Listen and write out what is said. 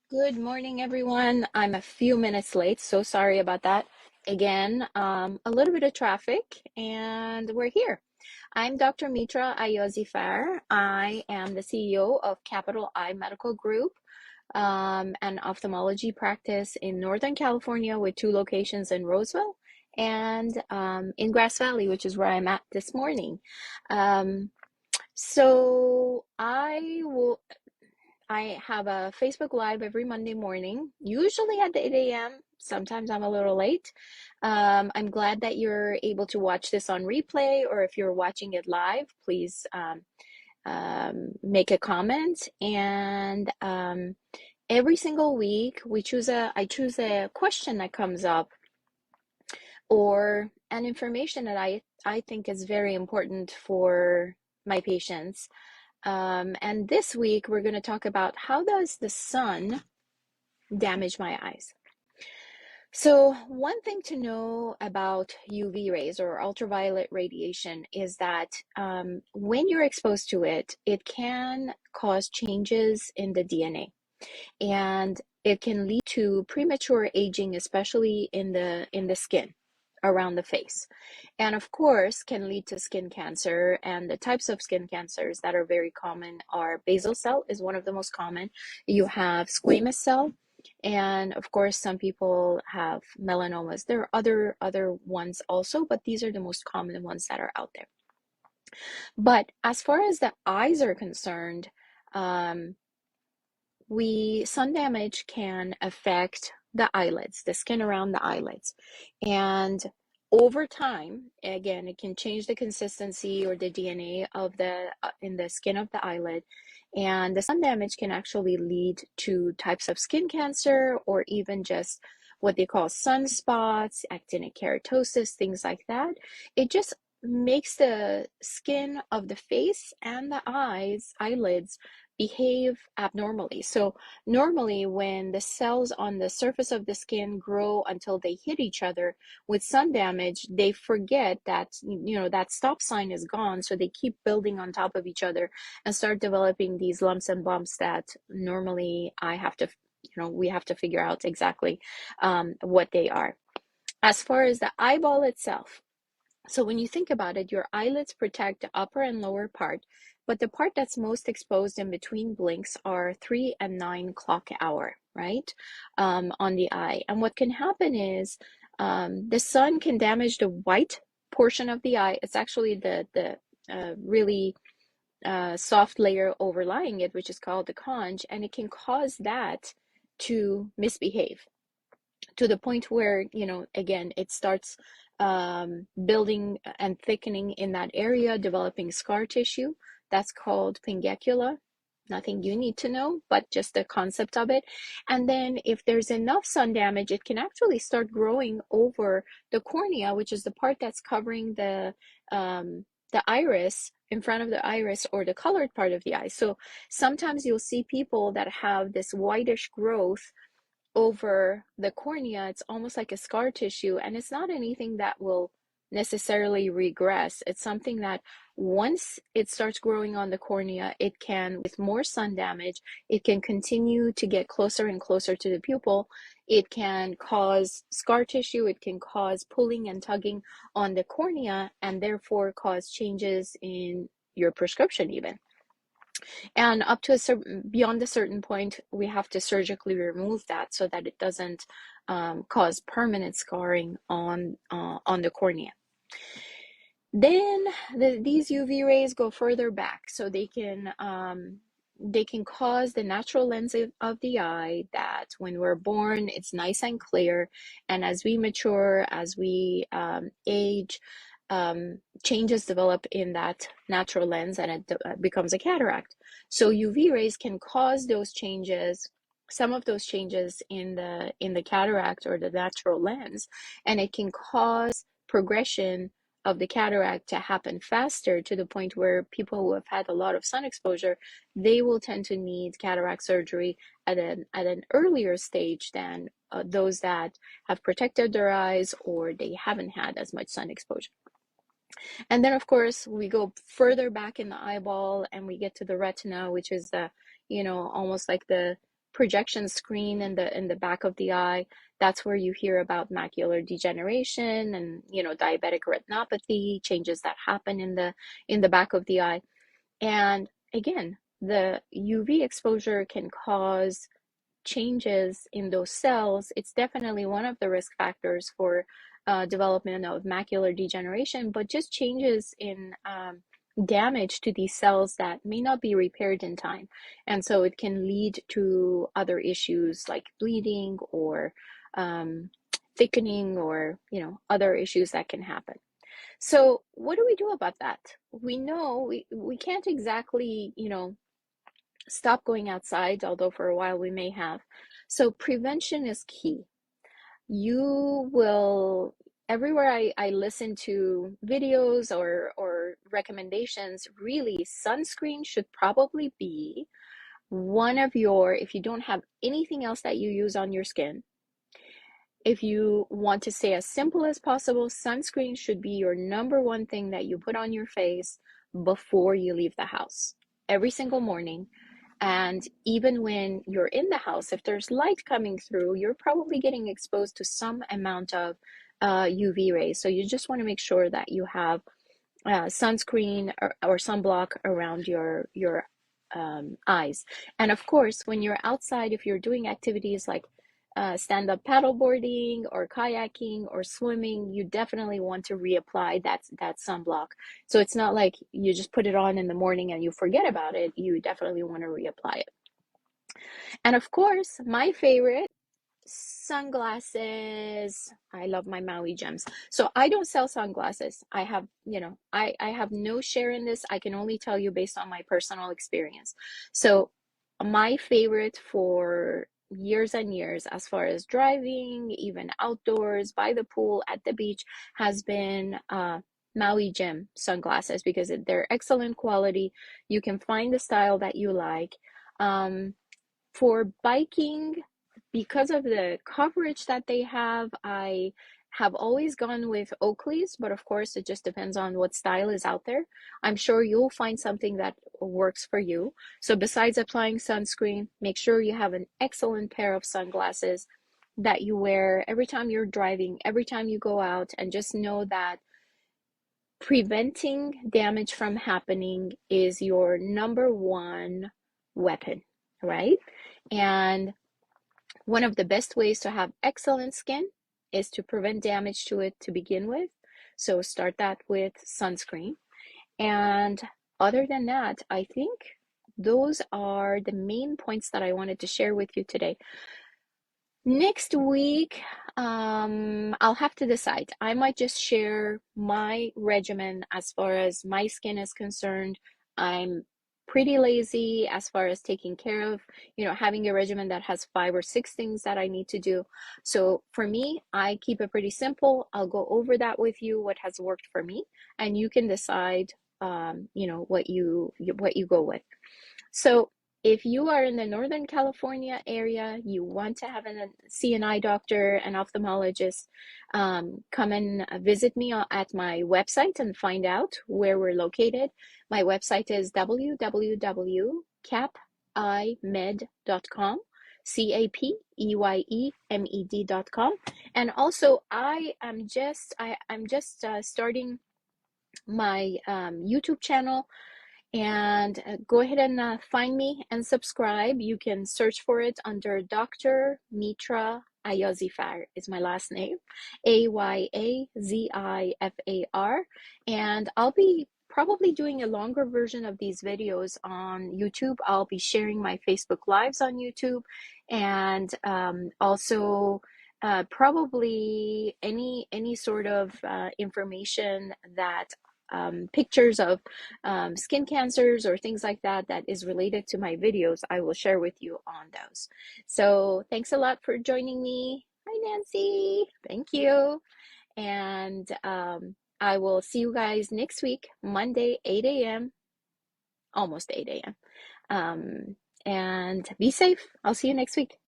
Good morning, everyone. I'm a few minutes late, so sorry about that. Again, a little bit of traffic, and we're here. I'm Dr. Mitra Ayozifar. I am the CEO of Capital Eye Medical Group, an ophthalmology practice in Northern California with two locations in Roseville and in Grass Valley, which is where I'm at this morning. Um, I have a Facebook Live every Monday morning, usually at 8 a.m. Sometimes I'm a little late. I'm glad that you're able to watch this on replay, or if you're watching it live, please make a comment. And every single week, I choose a question that comes up or an information that I think is very important for my patients. And this week we're going to talk about how does the sun damage my eyes? So one thing to know about UV rays or ultraviolet radiation is that when you're exposed to it, it can cause changes in the DNA, and it can lead to premature aging, especially in the skin around the face, and of course can lead to skin cancer. And the types of skin cancers that are very common are basal cell is one of the most common. You have squamous cell, and of course some people have melanomas. There are other ones also, but these are the most common ones that are out there. But as far as the eyes are concerned, um, we sun damage can affect the eyelids, the skin around the eyelids. And over time, again, it can change the consistency or the DNA of the in the skin of the eyelid. And the sun damage can actually lead to types of skin cancer, or even just what they call sunspots, actinic keratosis, things like that. It just makes the skin of the face and the eyelids behave abnormally. So normally when the cells on the surface of the skin grow until they hit each other, with sun damage, they forget that, that stop sign is gone. So they keep building on top of each other and start developing these lumps and bumps that normally we have to figure out exactly what they are. As far as the eyeball itself, so when you think about it, your eyelids protect the upper and lower part, but the part that's most exposed in between blinks are 3 and 9 clock hour, right? On the eye. And what can happen is the sun can damage the white portion of the eye. It's actually the really soft layer overlying it, which is called the conch, and it can cause that to misbehave to the point where, again, it starts building and thickening in that area, developing scar tissue. That's called pingecula. Nothing you need to know, but just the concept of it. And then if there's enough sun damage, it can actually start growing over the cornea, which is the part that's covering the iris, in front of the iris, or the colored part of the eye. So sometimes you'll see people that have this whitish growth over the cornea. It's almost like a scar tissue, and it's not anything that will necessarily regress. It's something that once it starts growing on the cornea, it can, with more sun damage, it can continue to get closer and closer to the pupil. It can cause scar tissue, it can cause pulling and tugging on the cornea, and therefore cause changes in your prescription even. And up to beyond a certain point, we have to surgically remove that so that it doesn't cause permanent scarring on the cornea. Then these UV rays go further back, so they can cause the natural lens of the eye, that when we're born, it's nice and clear, and as we mature, as we age, changes develop in that natural lens, and it becomes a cataract. So UV rays can cause those changes, some of those changes in the cataract or the natural lens, and it can cause progression of the cataract to happen faster, to the point where people who have had a lot of sun exposure, they will tend to need cataract surgery at an earlier stage than those that have protected their eyes or they haven't had as much sun exposure. And then, of course, we go further back in the eyeball and we get to the retina, which is almost like projection screen in the back of the eye. That's where you hear about macular degeneration and, diabetic retinopathy, changes that happen in the back of the eye. And again, the UV exposure can cause changes in those cells. It's definitely one of the risk factors for development of macular degeneration, but just changes in damage to these cells that may not be repaired in time. And so it can lead to other issues like bleeding or thickening or, other issues that can happen. So what do we do about that? We know we can't exactly, stop going outside, although for a while we may have. So prevention is key. You will, everywhere I listen to videos or recommendations, really, sunscreen should probably be one of your, if you don't have anything else that you use on your skin, if you want to stay as simple as possible, sunscreen should be your number one thing that you put on your face before you leave the house every single morning. And even when you're in the house, if there's light coming through, you're probably getting exposed to some amount of UV rays. So you just want to make sure that you have sunscreen or sunblock around your eyes. And of course, when you're outside, if you're doing activities like stand-up paddleboarding or kayaking or swimming, you definitely want to reapply that sunblock. So it's not like you just put it on in the morning and you forget about it. You definitely want to reapply it. And of course, my favorite, sunglasses. I love my Maui gems. So I don't sell sunglasses. I have, I have no share in this. I can only tell you based on my personal experience. So my favorite for years and years, as far as driving, even outdoors, by the pool, at the beach, has been Maui gem sunglasses, because they're excellent quality. You can find the style that you like. For biking, because of the coverage that they have, I have always gone with Oakley's, but of course it just depends on what style is out there. I'm sure you'll find something that works for you. So besides applying sunscreen, make sure you have an excellent pair of sunglasses that you wear every time you're driving, every time you go out, and just know that preventing damage from happening is your number one weapon, right? And one of the best ways to have excellent skin is to prevent damage to it to begin with. So start that with sunscreen. And other than that, I think those are the main points that I wanted to share with you today. Next week, I'll have to decide. I might just share my regimen as far as my skin is concerned. I'm pretty lazy as far as taking care of, having a regimen that has 5 or 6 things that I need to do. So for me, I keep it pretty simple. I'll go over that with you, what has worked for me, and you can decide, what you go with. So if you are in the Northern California area, you want to have see an eye doctor, an ophthalmologist, come and visit me at my website and find out where we're located. My website is www.capeymed.com, CAPEYEMED.com. And also I'm just starting my YouTube channel. And go ahead and find me and subscribe. You can search for it under Dr. Mitra Ayazifar is my last name, Ayazifar. And I'll be probably doing a longer version of these videos on YouTube. I'll be sharing my Facebook Lives on YouTube, and also probably any sort of information that pictures of skin cancers or things like that is related to my videos, I will share with you on those. So thanks a lot for joining me. Hi, Nancy. Thank you. And I will see you guys next week, Monday, 8 a.m., almost 8 a.m. And be safe. I'll see you next week.